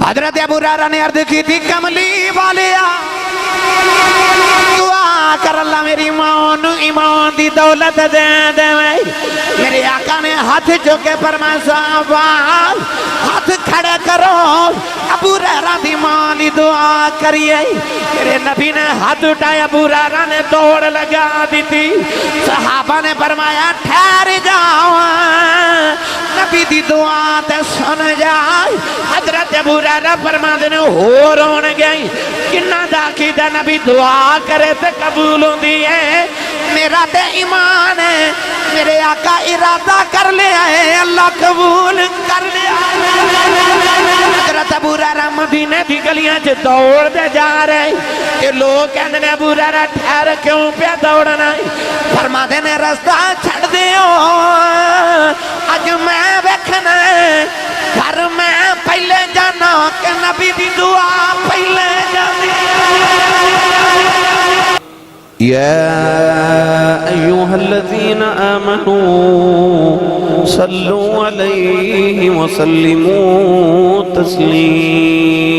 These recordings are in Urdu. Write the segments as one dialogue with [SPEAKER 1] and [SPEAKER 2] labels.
[SPEAKER 1] حضرت ابو ہریرہ نے عرض کی تھی کملی والیا دعا کر اللہ میری ماں نو ایمان دی دولت دے دے میرے آقا نے ہاتھ چکے فرمایا صحابہ ہاتھ کھڑے کرو ابو ہریرہ دی ماں دی دعا کریے میرے نبی نے ہاتھ اٹھایا ابو ہریرہ نے دوڑ لگا دی تھی صحابہ نے فرمایا ٹھہر جاؤ نبی دی دعا تے سن جائے حضرت ابو ہریرہ فرماتے نے ہو رون گئی کنہ دا کی دا نبی دعا کرے تے قبول ہوں دیئے میرا تے ایمان ہے میرے آقا ارادہ کر لے آئے اللہ قبول کر لے آئے حضرت ابو ہریرہ مدینے دی گلیاں چھ دوڑ دے جا رہے کہ لوگ کہنے نے ابو ہریرہ ٹھہر کیوں پہ دوڑنا فرماتے نے رستہ چھڑ دیو آج میں بیکھنا ہے گھر میں پہلے جانا کہ نبی دی دعا پہلے جانا
[SPEAKER 2] يا أيها الذين آمنوا صلوا عليه وسلموا تسليما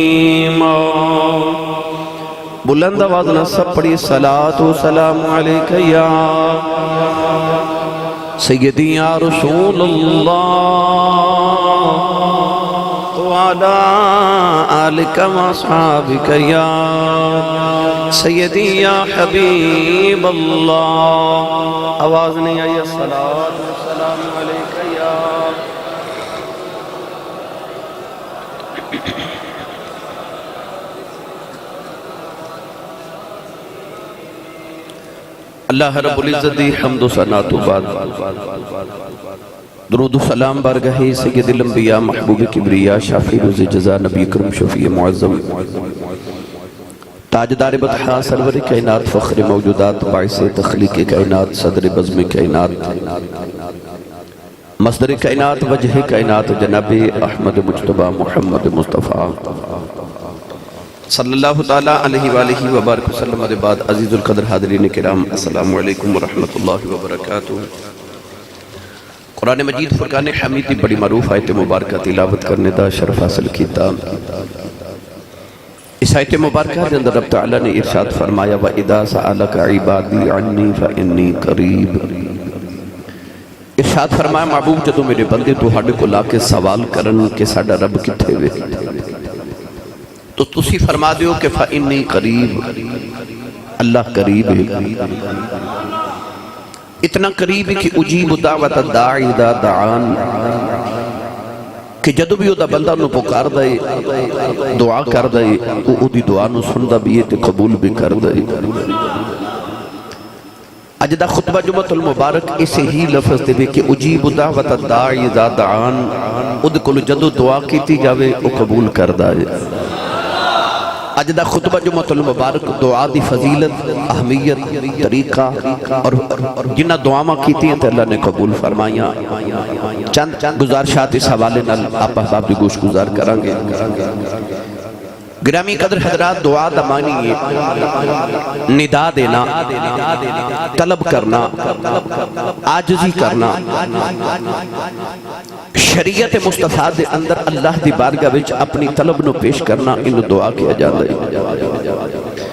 [SPEAKER 2] بلند آواز نہ سب پڑھی صلاة و سلام علیک یا سیدی یا رسول اللہ وعلى آلك وأصحابك يا سيدي يا حبيب الله آواز نہیں آئی الصلاة والسلام عليك يا اللہ رب العزت دی حمد و ثنا تو بعد درود و سلام بارگاہ سید الانبیاء محبوب کبریا شافی روز جزا نبی کرم شفیع معظم تاجدار بطحا سرور کائنات فخر موجودات باعث تخلیق کائنات صدر بزم کائنات مصدر کائنات وجہ کائنات جناب احمد مجتبہ محمد مصطفیٰ صلی اللہ تعالیٰ علیہ وآلہ وبارک وسلم بعد عزیز القدر حاضرین کرام السلام علیکم ورحمت اللہ وبرکاتہ قرآن مجید فرقان حمید دی بڑی معروف آیت مبارکہ تلاوت کرنے دا شرف حاصل کیتا اس آیت مبارکہ دے اندر رب تعالیٰ نے ارشاد فرمایا وَإِذَا سَأَلَكَ عِبَادِي عَنِّي فَإِنِّي قَرِيبٌ ارشاد فرمایا محبوب جدو میرے بندے تو ہڈ کو لا کے سوال کرن کہ ساڑا رب کتھے وے تو تسی فرما دیو کہ فَإِنِّي قَرِيبٌ اللہ قریب ہے اتنا قریب ہے کہ اجیب دعوت الداعی دا دعان کہ جدو بھی دا بندہ نو پکار دے دعا کر دے او دی دعا نو سن دا بھی تے قبول بھی کر دے اج دا خطبہ جمعۃ المبارک اسے ہی لفظ دے کہ اجیب دعوت الداعی دا دعان اد کل جدو دعا کیتی جاوے او قبول کر دے اج دا خطبہ جمعۃ المبارک دعا دی فضیلت اہمیت طریقہ اور جنہ دعاواں کیتی ہیں تے اللہ نے قبول فرمائیاں چند گزارشات اس حوالے نال آپ احباب دی گوش گزار کریں گے گرامی قدر حضرات دعا دا معنی ہے ندا دینا طلب کرنا عاجزی کرنا شریعت مصطفیٰ دے اندر اللہ دی بارگاہ وچ اپنی طلب نو پیش کرنا انو دعا کیا جاتا ہے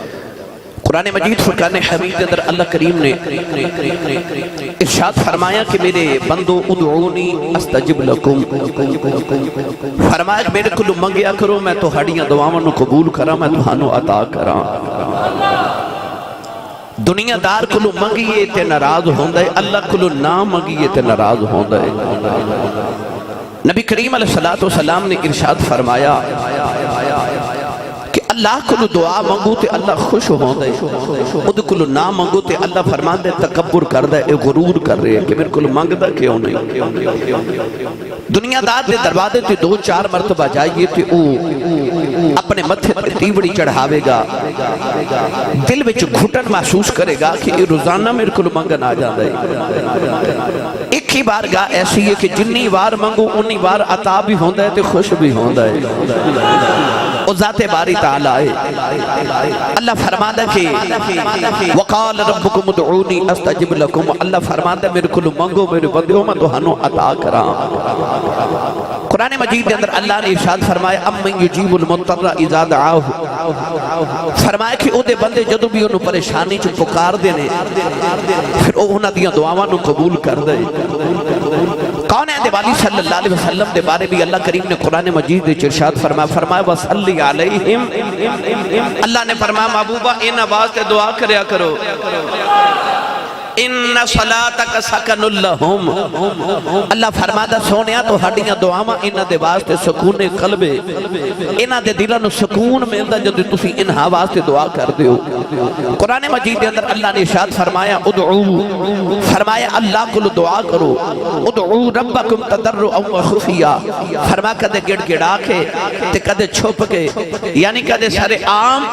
[SPEAKER 2] قرآن مجید فرقان حمید اندر اللہ کریم نے ارشاد فرمایا کہ میرے بندو ادعونی استجب لکم فرمایا کہ میرے کلو منگیا کرو میں تو ہڈیاں دعاواں نو قبول کرا میں تمہانو عطا کرا دنیا دار کلو منگیے تے ناراض ہوندہ ہے اللہ کلو نہ منگیے تے ناراض ہوندہ ہے نبی کریم علیہ السلام نے ارشاد فرمایا کہ اللہ کلو دعا منگو تے اللہ خوش ہوندہ ہے خود کلو نہ منگو تے اللہ فرمان دے تکبر کردہ ہے غرور کر رہے ہیں کہ میرے کلو منگدہ کیوں نہیں دنیا دار دے دروازے تے 2-4 مرتبہ جائیے تے او اپنے متھے تے تیوڑی چڑھاوے گا دل وچ گھٹن محسوس کرے گا کہ یہ روزانہ میرے کلو منگن آ جاندہ ہے ایک ہی بار گاہ ایسی ہے کہ جنی وار منگو انی وار عطا بھی ہوندہ ہے تے خوش بھی ہوندہ ہے وہ ذات باری تعالیٰ ہے۔ اللہ فرماتا کہ وقال ربکم ادعونی استجب لکم، اللہ فرماتا میرے کو منگو میرے بندیوں میں تہانوں عطا کراں۔ قرآن مجید کے اندر اللہ نے ارشاد فرمایا امن یجیب المضطر اذا دعاہ، فرمایا کہ او دے بندے جدو بھی انہوں پریشانی چ پکار دینے پھر او انہاں دیاں دعاواں نو قبول کر دے۔ کون ہے والی صلی اللہ علیہ وسلم دے بارے بھی اللہ کریم نے قرآن مجید وچ ارشاد فرمایا وصلی علیہم، اللہ نے فرمایا محبوبہ ان واسطے دعا کریا کرو، ان صلاتک سکن لہم، اللہ فرماتا سونیا تو ہڈیاں دعاواں انہاں دے واسطے سکون قلب، انہاں دے دلاں نو سکون ملدا جدوں تسی انہاں واسطے دعا کردے ہو۔ قرآن مجید دے اندر اللہ نے ارشاد فرمایا ادعو، فرمایا اللہ کو دعا کرو، ادعو ربکم تضرعا وخفیا، فرمایا کدے گڑ گڑا کے تے کدے چھپ کے، یعنی کدے سارے عام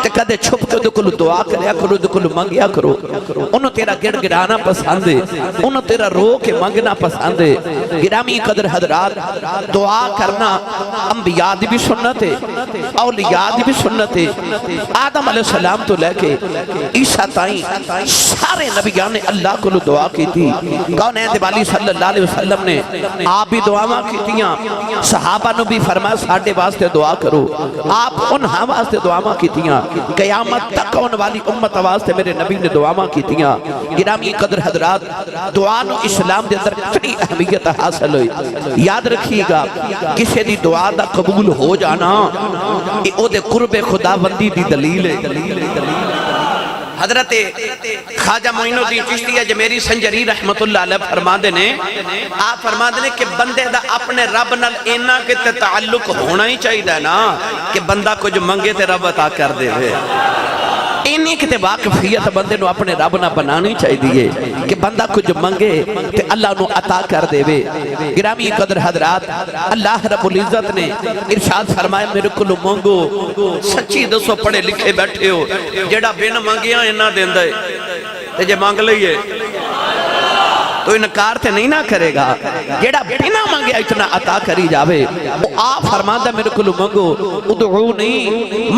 [SPEAKER 2] تے کدے چھپ کے دے دعا کریا کرو، دے منگیا کرو۔ انہوں تیرا گڑ گڑانا پسند ہے، انہوں تیرا رو کے منگنا پسند ہے۔ گرامی قدر حضرات، دعا کرنا انبیاء دی بھی سنت ہے، اولیاء دی بھی سنت ہے۔ آدم علیہ السلام تو لے کے عیسیٰ تائیں سارے نبیان نے اللہ کو دعا کی تھی۔ کون ہے والی صلی اللہ علیہ وسلم نے آپ بھی دعاواں کی تیاں، صحابہ نے بھی فرمایا ساڑھے واسطے دعا کرو، آپ انہاں واسطے دعاواں کی تیاں، قیامت تک ان والی امت واسطے میرے نبی نے دعاواں کی تیاں۔ گرامی قدر حضرات، دعا نو اسلام دے اندر اتنی اہمیت حاصل ہوئی۔ یاد رکھیے گا کسی دی دعا دا قبول ہو جانا یہ او دے قرب خداوندی دی دلیل ہے۔ حضرت خواجہ معین الدین چشتی اجمیری سنجری رحمت اللہ علیہ فرما دینے، آپ فرما دینے کہ بندے دا اپنے رب نال اینا کے تعلق ہونا ہی چاہیے نا کہ بندہ کچھ منگے تے رب عطا کر دے ہوئے۔ اینی کتے واقفیت بندے نو اپنے رب نہ بنانی چاہیے کہ بندہ کچھ منگے تے اللہ نو عطا کر دے وے۔ گرامی قدر حضرات، اللہ رب العزت نے ارشاد فرمائے میرے کو منگو، سچی دسو پڑھے لکھے بیٹھے ہو، جیڑا بین منگیاں انہاں دیندہ ہے تے جے مانگ لئیے تو انکار تے نہیں نہ کرے گا، جیڑا بنا مانگیا اتنا عطا کری جاوے۔ وہ آپ فرماندہ میرے کلو منگو، ادعونی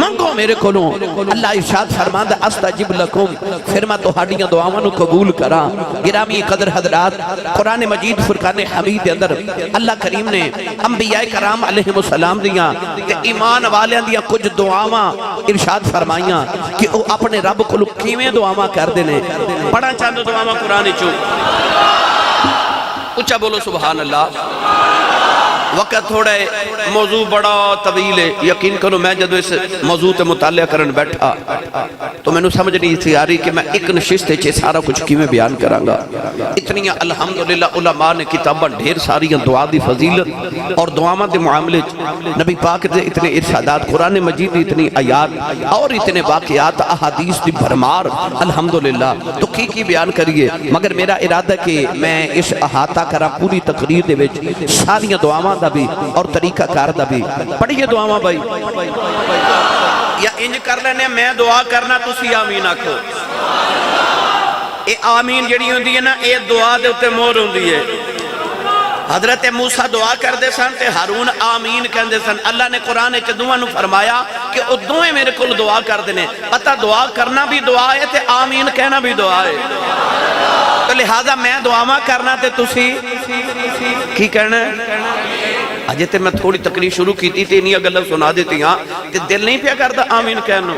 [SPEAKER 2] منگو میرے کلو، اللہ ارشاد فرماندہ استجب لکم، پھر میں تو ہڈیاں دعاواں قبول کرا۔ گرامی قدر حضرات، قرآن مجید فرقان حمید کے اندر اللہ کریم نے انبیاء کرام علیہ السلام دیاں کہ ایمان والیاں دیاں کچھ دعاواں ارشاد فرمائیاں کہ وہ اپنے رب کلو کیویں دعاواں کر دینے۔ پڑھا چاندو دعاواں قرآن چو اچھا بولو سبحان اللہ۔ وقت تھوڑا موضوع بڑا طویل ہے، یقین کرو میں جدو اس موضوع تے مطالعہ کرن بیٹھا تو میں نے سمجھ نہیں تھی آ رہی کہ میں ایک نشست چھے سارا کچھ کی میں بیان کروں گا۔ اتنی الحمدللہ علماء نے کتاباں ڈھیر ساری دعا دی فضیلت اور دعاواں دے معاملے نبی پاک دے اتنے ارشادات، قرآن مجید دی اتنی آیات اور اتنے واقعات احادیث دی بھرمار الحمدللہ تو کی بیان کریے، مگر میرا ارادہ کہ میں اس احاطہ کرا پوری تقریر دے وچ ساریاں دعاواں دا بھی اور طریقہ کار دا بھی۔ پڑھئے دعاواں بھائی یا انج کر لینے میں دعا کرنا تسی آمین آکھو۔ اے آمین جڑی ہوندی ہے نا اے دعا دے اتے مور ہوندی ہے۔ حضرت موسیٰ دعا کر دے سن تے ہارون آمین کہن دے سن۔ اللہ نے قرآن چدوان فرمایا کہ او دوئے میرے کل دعا کر دینے، پتہ دعا کرنا بھی دعا ہے تے آمین کہنا بھی دعا ہے۔ تو لہذا میں دعاواں کرنا تے تسی کی کرنا ہے؟ اجے تے میں تھوڑی تقریر شروع کی تھی تے انہی اگلہ سنا دیتی ہاں تے دل نہیں پیا کرتا آمین کہنا۔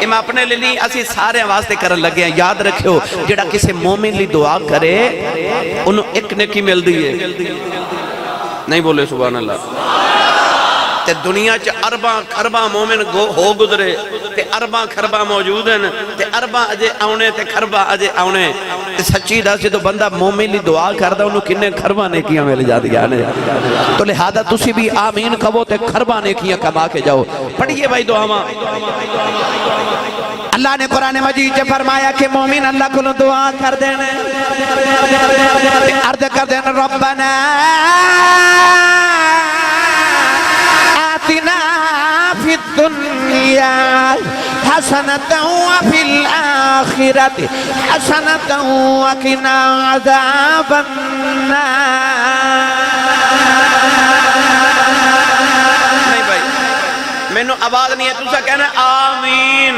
[SPEAKER 2] میں اپنے لیے اسی سارے واسطے کرن لگے ہیں۔ یاد رکھو جڑا کسی مومن لی دعا کرے انہوں ایک نیکی مل دی ہے، نہیں بولے سبحان اللہ۔ تے دنیا چ ارباں خرباں مومن ہو گزرے تے ارباں خرباں موجود ہیں تے ارباں اجے آونے تے خرباں اجے آونے تے سچی دس جدو بندہ مومن لی دعا کردا انہوں کنے خرباں نیکیاں مل جاندیاں نے۔ تو لہذا تسی بھی آمین کہو تے خرباں نیکیاں کما کے جاؤ۔ پڑھئے بھائی دعاواں۔ اللہ نے قرآن مجید سے فرمایا کہ مومن اللہ کو دعا کر دینے، عرض کر دینے ربنا آتنا فی الدنیا حسنة وفی الآخرة حسنة وقنا عذاب النار۔ میں نو آواز نہیں ہے تُسا کہنا آمین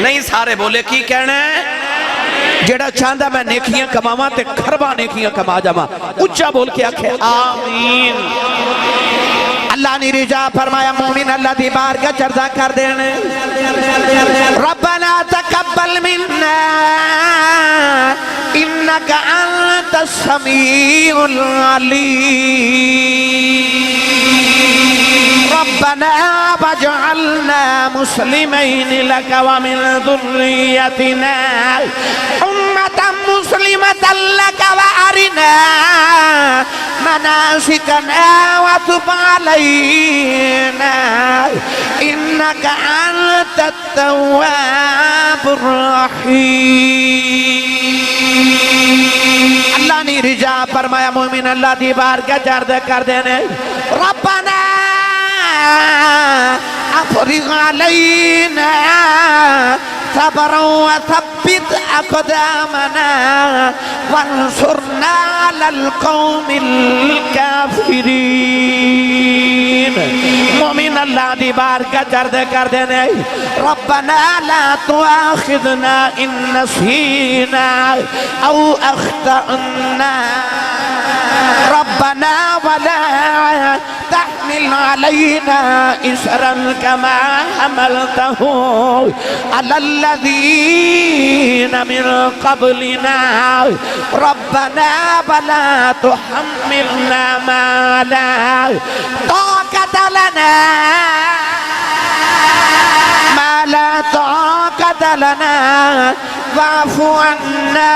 [SPEAKER 2] نہیں سارے بولے کی کہنا ہے جڑا چاندہ میں نیکیاں کماما تے کھربا نیکیاں کما جاما اچھا بول کے آکھے آمین
[SPEAKER 1] اللہ نے رجا فرمایا مومن اللہ دی بارگاہ چرزا کر دینے ربنا تقبل منا انکا انت السمیع العلیم ربنا واجعلنا مسلمین لك ومن ذریتنا امة مسلمة لك وارنا مناسكنا وتب علينا إنك أنت التواب الرحيم اللہ نے رجا فرمایا مومن اللہ دی بارگاہ چرد کر دینے ربنا افرغ علينا صبرا وثبت أقدامنا وانصرنا على القوم الكافرين مومن اللہ دی بارگاہ چرد کر دینے ربنا لا تؤاخذنا إن نسينا أو أخطأنا ربنا ولا تحمل علينا إسرا كما حملته على الذين من قبلنا ربنا ولا تحملنا ما لا طاقة لنا ما لا طاقة لنا واعف عنا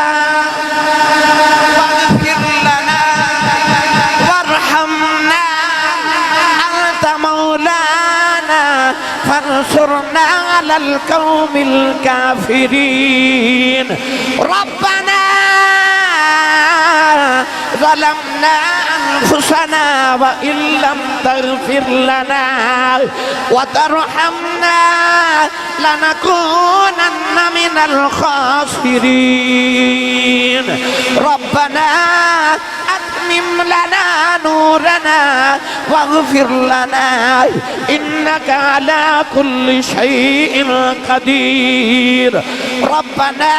[SPEAKER 1] واغفر لنا وارحمنا أنت مولانا فانصرنا على القوم الكافرين ربنا ظلمنا أنفسنا وإن لم تغفر لنا وترحمنا لنكونن من الخاسرين ربنا أتمم لنا نورنا واغفر لنا إنك على كل شيء قدير ربنا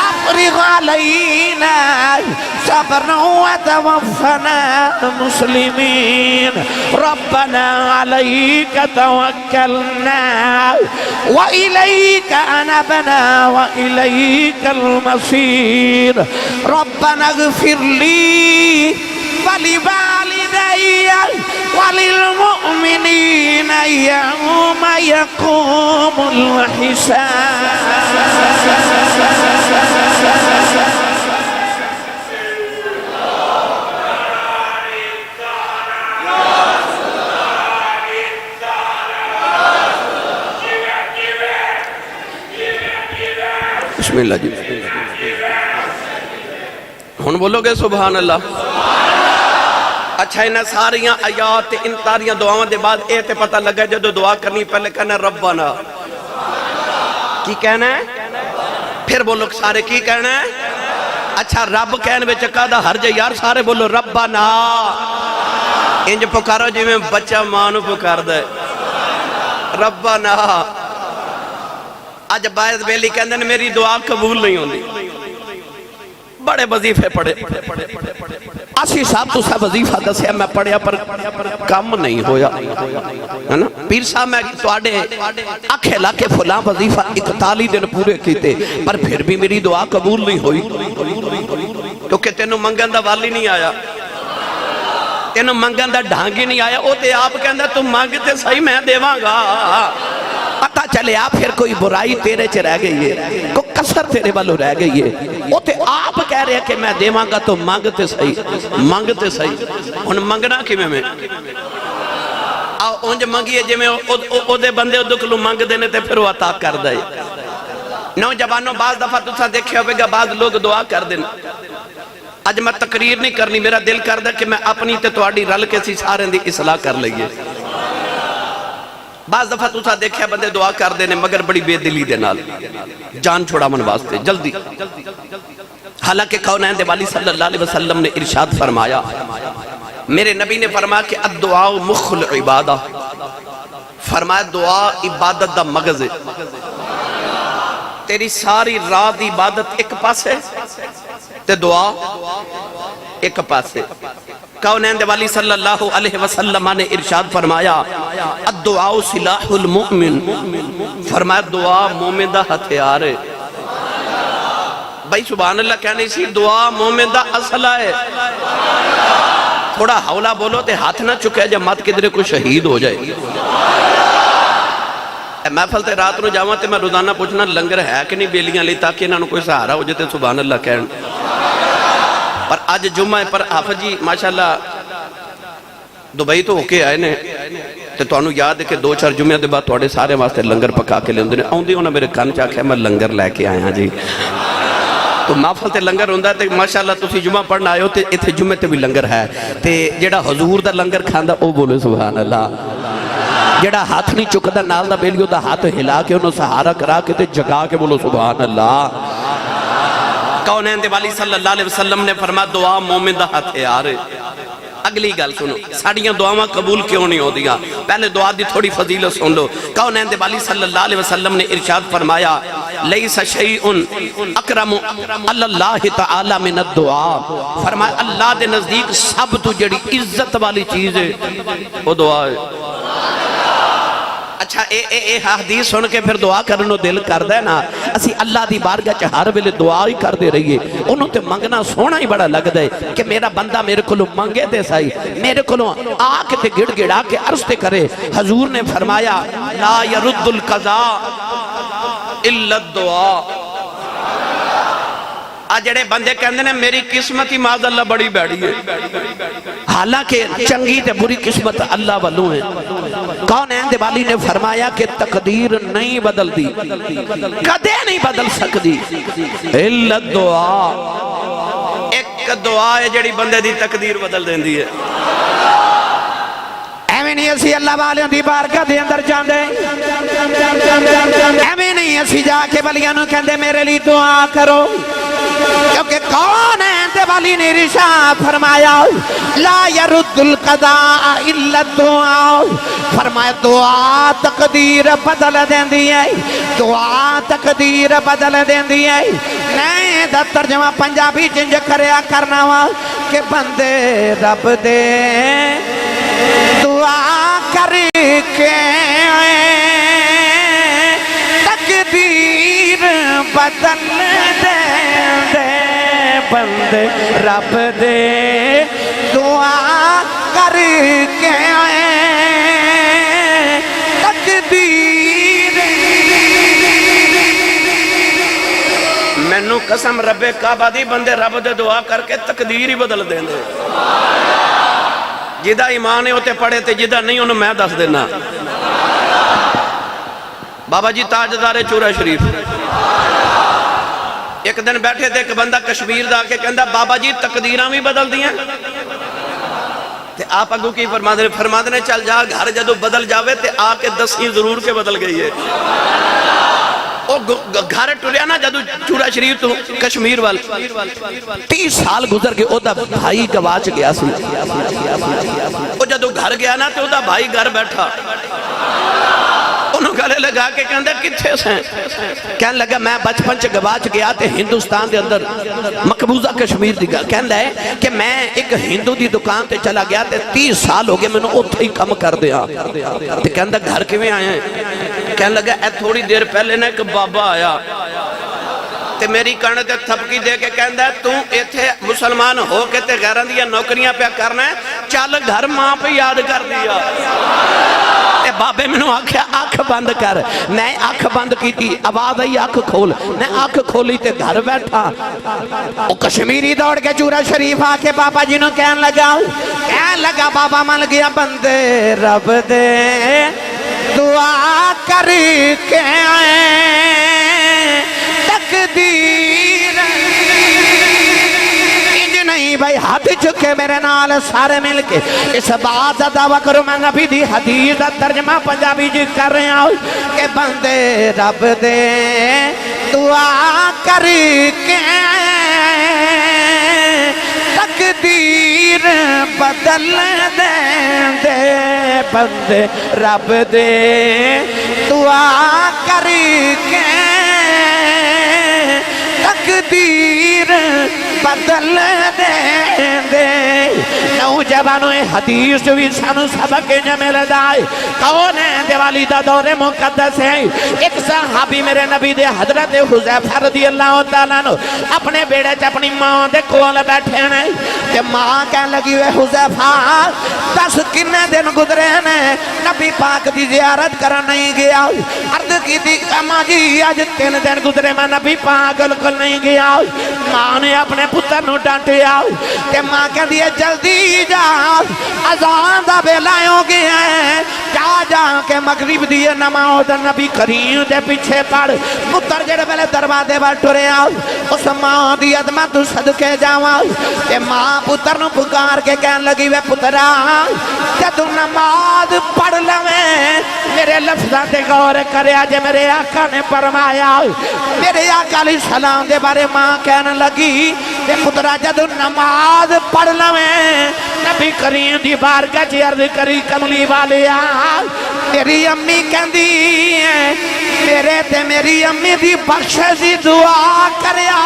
[SPEAKER 1] أفرغ علينا صبرا وتوفنا مسلمين ربنا عليك توكلنا وإليك أنبنا وإليك المصير ربنا اغفر لي ولوالدي وللمؤمنين يوم يقوم الحساب
[SPEAKER 2] بسم اللہ جی ہن بولو گے سبحان اللہ اچھا انہیں ساریاں آیات ان تاریاں دعاوں دے بعد اے تے پتہ لگا جدو دعا کرنی پہلے کہنا ربنا کی کہنا ہے پھر بولو سارے کی کہنا ہے اچھا رب کہنے بے چکا دا ہر جے یار سارے بولو ربنا انج پکارو جی میں بچہ مانو پکار دے ربنا آج باعث بیلی کہندے نے میری دعا قبول نہیں ہوندی بڑے وظیفے پڑھے اسی صاحب تو سا وظیفہ دسیا میں پڑھیا پر کم نہیں ہویا پیر صاحب میں توڑے آنکھیں لاکے فلاں وظیفہ 41 دن پورے کیتے پر پھر بھی میری دعا قبول نہیں ہوئی کیونکہ تینوں منگن دا والی نہیں آیا تینوں منگن دا ڈھانگی نہیں آیا او تے آپ کہندہ تم مانگتے صحیح میں دیواں گا پتہ چلے آپ پھر کوئی برائی تیرے چے رہ گئی ہے کوئی کسر تیرے والو رہ گئی ہے وہ تے آپ کہہ رہے ہیں کہ میں دیواں گا تو مانگتے صحیح ان منگنا کی میں اونج منگیے جی میں او دے بندے دکھلو مانگ دینے تے پھر وہ عطا کر دے نوجوانوں بعض دفعہ تُسا دیکھے ہوئے گا بعض لوگ دعا کر دینا آج میں تقریر نہیں کرنی میرا دل کر دے کہ میں اپنی تے توڑی رل کے سی سارے دی اصلاح کر لئیے بعض دفعہ تُسا دیکھے بندے دعا کر دینے مگر بڑی بے دلی دے نال جان چھوڑا من واسطے جلدی حالانکہ کونین دے والی صلی اللہ علیہ وسلم نے ارشاد فرمایا میرے نبی نے فرمایا کہ الدعاء مخ العبادہ فرمایا دعا عبادت دا مغز ہے، تیری ساری رات دی عبادت ایک پاسے تے دعا ایک پاسے۔ کونین دے والی صلی اللہ علیہ وسلم نے ارشاد فرمایا الدعاء سلاح المؤمن، فرمایا دعا مومن دا ہتھیار ہے۔ بھائی سبحان اللہ کہنے سی دعا مومن دا اسلحہ ہے۔ تھوڑا حولا بولو تے ہاتھ نہ چکے جب مت کدھر کوئی شہید ہو جائے۔ محفل تے رات نو جاواں تے میں روزانہ پوچھنا لنگر ہے کہ نہیں بیلیاں لی تاکہ انہاں نوں کوئی سہارا ہو جائے سبحان اللہ کہن۔ پر آج جمعہ پر حافظ جی ماشاءاللہ دبئی تو ہو کے آئے نے تے تو انہوں یاد ہے کہ 2-4 جمعہ دے بعد توڑے سارے واسطے لنگر پکا کے لے ہوندے نے آؤں دی انہوں میرے کان چاکھے میں لنگر لے کے آیا جی۔ تو محفل تے لنگر ہوندہ ہے تے ماشاءاللہ تسی جمعہ پڑھنا آئے ہو تے اتھے جمعہ تے بھی لنگر ہے تے جیڑا حضور دا لنگر کھاندہ او بولے سبحان اللہ، جیڑا ہاتھ نہیں چکدہ نال دا بیلیو دا ہاتھ ہلا کے انہوں سہارا کرا کے تے جگا کے بولو سبحان اللہ۔ کونین دے والی صلی اللہ علیہ وسلم نے فرمایا دعا مومن دا ہتھیار ہے۔ اگلی گل سنو ساڑیاں دعاواں قبول کیوں نہیں ہو دیا، پہلے دعا دی تھوڑی فضیلت سن لو۔ کونین دے والی صلی اللہ علیہ وسلم نے ارشاد فرمایا لیس شیئن اکرم اللہ تعالی من الدعا، فرمایا اللہ دے نزدیک سب تو جڑی عزت والی چیز ہے وہ دعا ہے۔ اچھا اے حدیث سن کے پھر دعا کرنو دل کر دے نا، اسی اللہ دی بارگاہ چ ہر ویلے دعا ہی کر دے رہیے، انہوں تے منگنا سونا ہی بڑا لگ دے کہ میرا بندہ میرے کلو منگے دے سائی، میرے کلو آکے تے گڑ گڑ آکے عرض تے کرے۔ حضور نے فرمایا لا يرد القضاء الا الدعاء۔ آج جڑے بندے کہندے نے میری قسمت ہی معاذ اللہ بڑی بیڑی ہے، حالانکہ چنگی تے بری قسمت اللہ والوں ہے۔ کونین دے والی نے فرمایا کہ تقدیر نہیں بدل دی، کدے نہیں بدل سکتی الا الدعاء، ایک دعا ہے جڑی بندے دی تقدیر بدل دیندی ہے۔
[SPEAKER 1] ایویں نہیں اسی اللہ والیاں دی بارگاہ دے اندر جاندے، ایویں نہیں اسی جا کے ولیاں نوں کہندے میرے لیے دعا کرو، کیونکہ کونین دے والی نے ارشاد فرمایا لا يرد القضاء الا الدعاء، فرمایا دعا تقدیر بدل دیندی ہے، دعا تقدیر بدل دیندی ہے۔ میں دا ترجمہ پنجابی چنج کریا کرنا وا کہ بندے رب دے دعا کر کے تقدیر بدل دے بندے رب دے دعا کر کے تقدیر۔
[SPEAKER 2] مینوں قسم رب کعبہ دی بندے رب دے دعا کر کے تقدیر ہی بدل دیں دے۔ جدہ ایمان ہے ہوتے پڑھے تے جدہ نہیں انہوں میں دس دینا۔ بابا جی تاجدار چورہ شریف ایک دن بیٹھے تھے ایک بندہ کشمیر دا کے کہندہ بابا جی تقدیرہ بھی بدل دیا تے آپ اگو کی فرمادنے چل جا گھر جدو بدل جاوے تے آکے 10 ضرور کے بدل گئی ہے۔ گھر ٹریا نا جدو چورہ شریف تو کشمیر وال 30 سال گزر کے او دا بھائی گواچ گیا سی، او جدو گھر گیا نا تے او دا بھائی گھر بیٹھا، انہوں گھرے لگا کے کہندہ کتھے سے کہنے لگا میں بچپن چ گواچ گیا تے ہندوستان دے اندر مقبوضہ کشمیر دی گا، کہندہ ہے کہ میں ایک ہندو دی دکان تے چلا گیا تے 30 سال ہو گئے میں نے اتھے ہی کم کر دیا تے کہندہ گھر کے میں آئے ہیں، کہنے لگا اے تھوڑی دیر پہلے نا ایک بابا آیا تے میری کہنے تے تھپکی دے کے کہندہ ہے تو ایتھے مسلمان ہو کے تے غیران دیا نوکریاں پہ کرنا ہے، چل گھر ماں پہ یاد کر دیا۔ اے بابے میں نے آکھیا آنکھ بند کر، میں آنکھ بند کی تھی آواز آئی آنکھ کھول، میں آنکھ کھولی تے گھر بیٹھا، وہ کشمیری دوڑ کے چورہ شریف آکے بابا جی نوں کہن لگا بابا من گیا بندے رب دے دعا کر کے تقدیر نہیں بھائی ہاتھ چکے میرے نال سارے مل کے اس بات دا دعویٰ کرو میں نبی دی حدیث دا ترجمہ پنجابی جی کر رہے ہیں کہ بندے رب دے دعا کر کے
[SPEAKER 1] تقدیر بدل دے بندے رب دے دعا کر کے تقدیر بدل دے نوجوانوں حدیث بھی سانو سبق جو مل جائے کون ہے دیوالی دا دور مقدس ہے ایک صحابی میرے نبی دے حضرت حذیفہ رضی اللہ تعالیٰ عنہ اپنے بیڑے چ اپنی ماں دے کول بیٹھے نے تے ماں کہنے لگی ہوئے حذیفہ 10 کنے دن گزرے نے نبی پاک دی زیارت کرن نہیں گیا عرض کی تھی اما جی آج 3 دن گزرے میں نبی پاک کول نہیں گیا ماں نے اپنے پتر نو ڈانٹیا تے ماں کہہ دیے جلدی جا اذان دا ویلا ہو گیا ہے جا کے مغرب دی نماز نبی کریم دے پیچھے پڑھ پتر جڑے ویلے دروازے ول ٹریا اس ماں دی عظمت صدقے جاواں تے ماں پتر نو پکار کے کہن لگی وے پترا جدوں نماز پڑھ لویں میرے لفظاں تے غور کریا جے میرے آقا نے فرمایا میرے آقا علیہ السلام دے بارے ماں کہن لگی تے پترا جدوں نماز پڑھ لویں نبی کریم دی بارگاہ چ عرض کری کملی والیا میری امی کہندی ہے میرے تے میری امی دی بخشش دی دعا کریا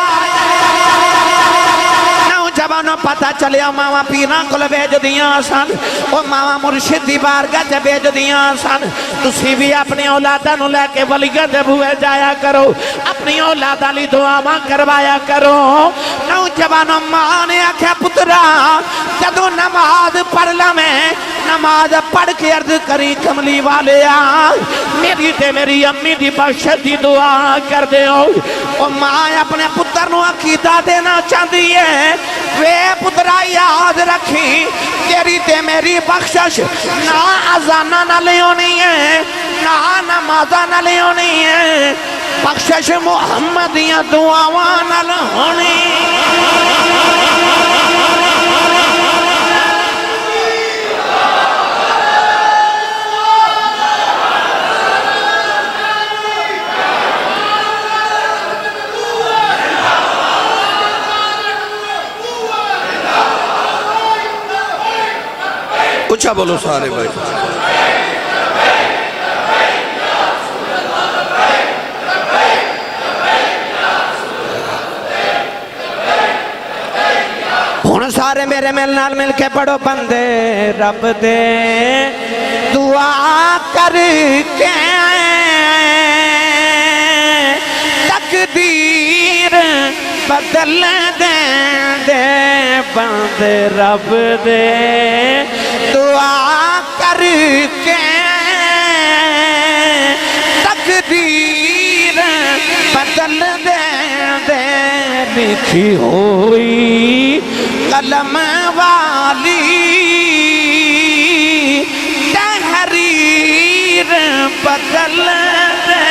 [SPEAKER 1] نوجوانوں پتہ چلیا ماما پینا کول بھیج دیاں سن او ماما مرشد دی بارگاہ تے بھیج دیاں سن تسی بھی اپنی اولاداں نو لے کے ولیاں دے بوئے جایا کرو اپنی اولاداں لئی دعاواں کروایا کرو نوجوانوں ماں نے آکھیا پترا جدوں نماز پڑھ لویں نماز پڑھ کے عرض کری کملی والیا میری تے میری امی دی بخشش دی دعا کر دیو او ماں اپنے پتر نو عقیدہ دینا چاہتی ہے وے پترا یاد رکھی تیری تے میری بخشش نہ اذانہ نہ لیونی ہے نہ نمازہ نہ لیونی ہے بخشش محمدیاں دعاواں نال ہونی
[SPEAKER 2] اچھا بولو سارے بھائی
[SPEAKER 1] ہن سارے میرے مل کے پڑھو بندے رب دے دعا کر کے تقدیر بدل دے بندے رب دے دعا کر کے تقدیر بدل دے لکھی ہوئی قلم والی تحریر بدل دے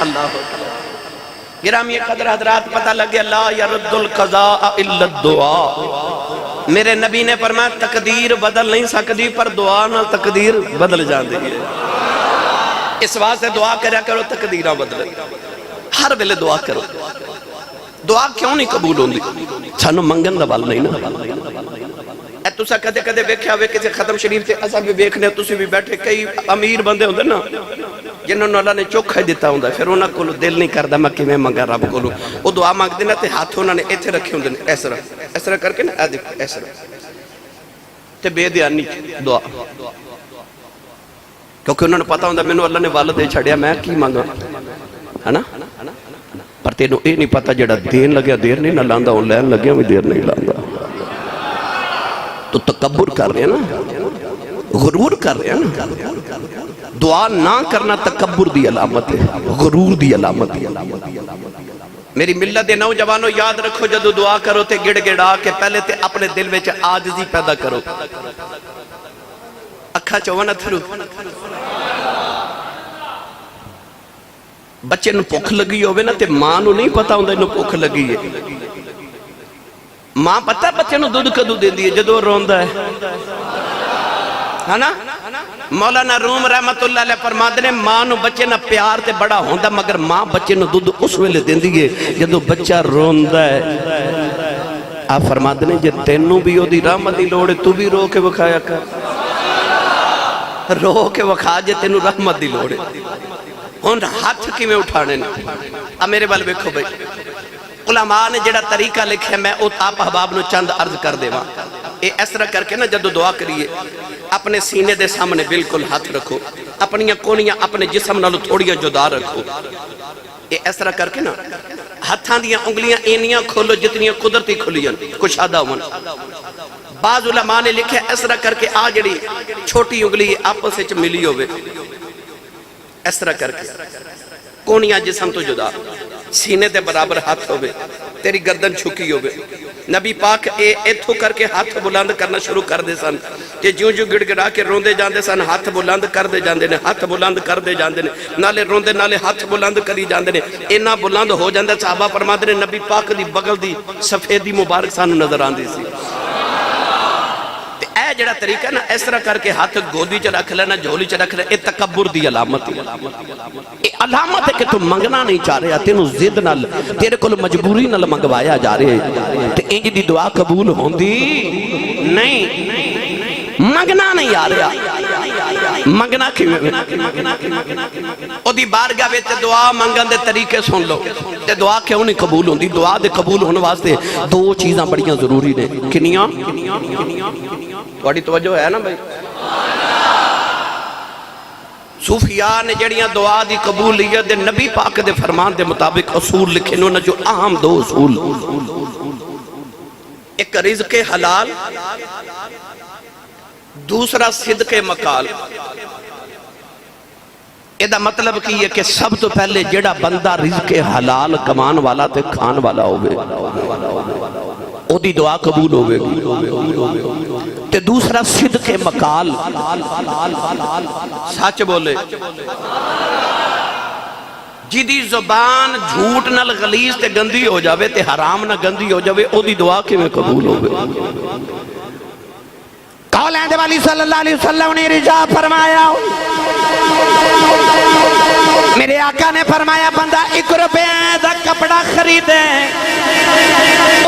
[SPEAKER 2] اللہ گرامی قدر حضرات پتہ لگے لا یرد القضاء الا الدعاء میرے نبی نے فرمایا تقدیر بدل نہیں سکتی پر دعا نال تقدیر بدل جاندی ہے اس واسطے دعا کریا کرو تقدیراں بدلے ہر ویلے دعا کرو دعا کیوں نہیں قبول ہوندی سانو منگن دا ول نہیں نا اے تسا کدے کدے ویکھیا ہوئے کسی ختم شریف تے اساں بھی ویکھنے تسی بھی بیٹھے کئی امیر بندے ہوندے نا جنہوں نے اللہ نے چوکھا دیتا ہوں پھر انہاں کو دل نہیں کردا میں کیویں منگا رب کو او دعا مانگدے نا تے ہاتھ انہاں نے ایتھے رکھے ہوندے نے اس طرح کر کے نا اے دیکھو اس طرح تے بے دھیانی دعا کیونکہ انہوں نے پتا ہوندا مینوں اللہ نے ول دے چھڑیا میں کی مانگا ہے نا پر تینوں اے نہیں پتا جڑا دین لگیا دیر نہیں نہ لاندا ہوں لین لگیا بھی دیر نہیں لاندا تو تکبر کر رہے ہیں نا غرور کر رہے ہیں نا دعا نہ کرنا تکبر دی علامت ہے غرور دی علامت ہے میری ملت دے نوجوانوں یاد رکھو جدو دعا کرو تے گڑ گڑا کے پہلے تے اپنے دل میں عاجزی پیدا کرو اکھا چوہ نہ تھرو بچے نو پوکھ لگی ہوئے نا تے ماں نو نہیں پتا ہوندہ انو پوکھ لگی ہے ماں پتا بچے نو دودھ کدو دے دیئے جدو روندہ ہے ہے نا مولانا روم رحمت اللہ علیہ فرماتے نے ماں نو بچے نہ پیار تے بڑا ہوندا مگر ماں بچے نو دودھ اس ویلے دیندی ہے جدوں بچہ روندا ہے آپ فرماتے نے جے تینوں بھی او دی رحمت دی لوڑ ہے تو بھی رو کے وکھایا کر رو کے وکھا جے تینوں رحمت دی لوڑ ہے ان ہاتھ کی میں اٹھانے نے اب میرے بال بیکھو بھئی علماء نے جڑا طریقہ لکھے میں او آپ احباب نو چند عرض کر دے وہاں اے اس طرح کر کے نا جدو دعا کریے اپنے سینے دے سامنے بالکل ہاتھ رکھو اپنیاں کونیاں اپنے جسم نالو تھوڑیاں جدا رکھو اے اس طرح کر کے نا ہتھاں دیاں انگلیاں اینیاں کھولو جتنیاں قدرتی کھلیاں کشادہ ہون بعض علماء نے لکھے اس طرح کر کے آ جڑی چھوٹی انگلی آپس وچ ملی ہوئے اس طرح کر کے کونیاں جسم تو جدا سینے دے برابر ہاتھ ہوئے تیری گردن چھکی ہوئے نبی پاک ایتھو کر کے ہاتھ بلند کرنا شروع کر دے سن کہ جوں گڑ گڑا کے روندے جاندے سن ہاتھ بلند کر دے جاندے نے ہاتھ بلند کر دے جاندے نے نالے روندے نالے ہاتھ بلند کری جاندے نے اینا بلند ہو جاندے صحابہ فرماتے نے نبی پاک دی بغل دی سفیدی مبارک سانو نظر آندی سی اے جڑا طریقہ نا اس طرح کر کے ہاتھ گودی چ رکھ لینا جھولی چ رکھ لے اے تکبر دی علامت ہے اے علامت ہے کہ تو منگنا نہیں چاہ رہا تینوں زد نال تیرے کول مجبوری نال منگوایا جا رہے تے انج دی دعا قبول ہوندی نہیں منگنا نہیں آ رہا منگنا کیویں او دی بارگاہ وچ دعا منگن دے طریقے سن لو تے دعا کیوں نہیں قبول ہوندی دعا دے قبول ہونے واسطے دو چیزاں بڑیاں ضروری نے کنیاں تھوڑی توجہ ہے نا بھائی صوفیاء نے جڑیاں دعا دی قبولیت دے نبی پاک دے فرمان دے مطابق اصول لکھے انہوں نے جو اہم دو اصول ایک رزق حلال دوسرا صدق مقال ایدہ مطلب کی ہے کہ سب تو پہلے جڑا بندہ رزق حلال کمان والا تے کھان والا ہوئے او دی دعا قبول ہوئے تے دوسرا صدق مقال سچ بولے جدی زبان جھوٹ نال غلیظ تے گندی ہو جاوے تے حرام نہ گندی ہو جاوے او دی دعا کے میں قبول ہوئے
[SPEAKER 1] قول اہد والی صلی اللہ علیہ وسلم نے رجا فرمایا میرے آقا نے فرمایا بندہ 1 روپے دا کپڑا خریدے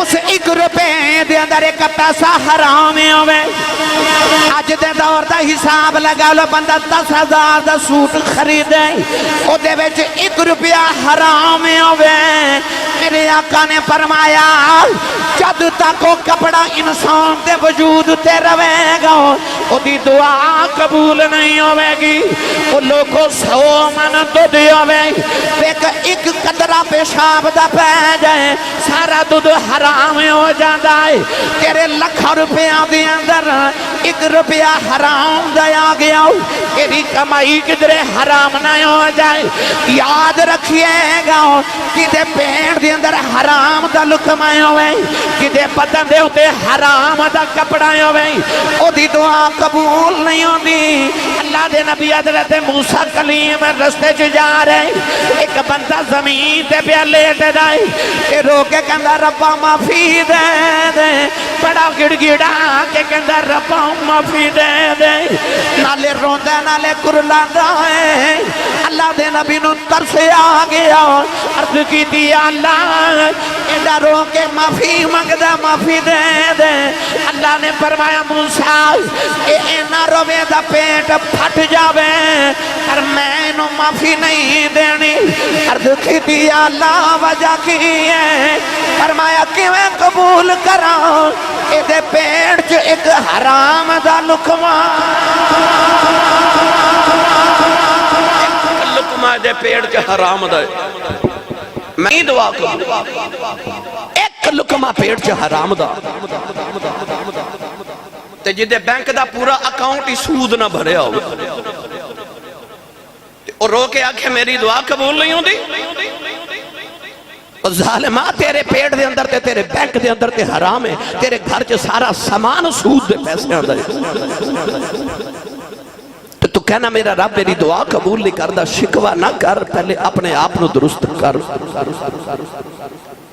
[SPEAKER 1] اس 1 روپے دے اندر ایک پیسہ حرام ہوئے آج دے دور دا حساب لگا لو بندہ 10,000 دا سوٹ خریدے او دے ویچ 1 روپیہ حرام ہوئے میرے آقا نے فرمایا جد تک وہ کپڑا انسان دے وجود تے روے گا او دی دعا قبول نہیں ہوئے گی وہ لوگوں 100 من دودھ ہوئے ایک قدرہ پیشاب دا پہ جائے سارا دودھ حرام ہو جاندہ ہے تیرے لکھا روپیہ دی اندر 1 روپیہ حرام دیا گیا تیری کمائی کدرے حرام نہ ہو جائے یاد رکھئے گا کدے پیڑ دی اندر حرام دا لکمائے ہوئے کدے بدن دے ہوتے حرام دا کپڑائے ہوئے او دی دعا قبول نہیں ہوندی اللہ دے نبی حضرت موسیٰ کلیم رستے چ جا رہے ایک بندہ زمین تے پیا لیٹ دائی کہ روکے کہندہ ربا معافی دے دے بڑا گڑ گڑا کہ کہندہ ربا معافی دے دے نالے روندے نالے کرلا دائے اللہ دے نبی نو ترس آ گیا عرض کی دیا اللہ ایڈا رو کے معافی مانگدہ معافی دے دے اللہ نے فرمایا موسیٰ اینا روے دا پیٹ پھٹ جاوے اور میں انہوں معافی نہیں دینی عرض کی دیا اللہ وجہ کی ہے فرمایا کہ میں قبول کراں ایدے پیٹ جو ایک حرام دا لکمہ
[SPEAKER 2] لکمہ دے پیٹ جو حرام دا میں دعا کروں ایک لکمہ پیٹ جو حرام دا تے جدے بینک دا پورا اکاؤنٹ ہی سود نہ بھریا ہوئے اور رو کے آکھے میری دعا قبول نہیں ہوندی اور ظالمہ تیرے پیٹ دے اندر تے تیرے بینک دے اندر تے حرام ہے تیرے گھر چے سارا سامان سود دے پیسے اندر تو کہنا میرا رب میری دعا قبول نہیں کردہ شکوہ نہ کر پہلے اپنے آپ نو درست کر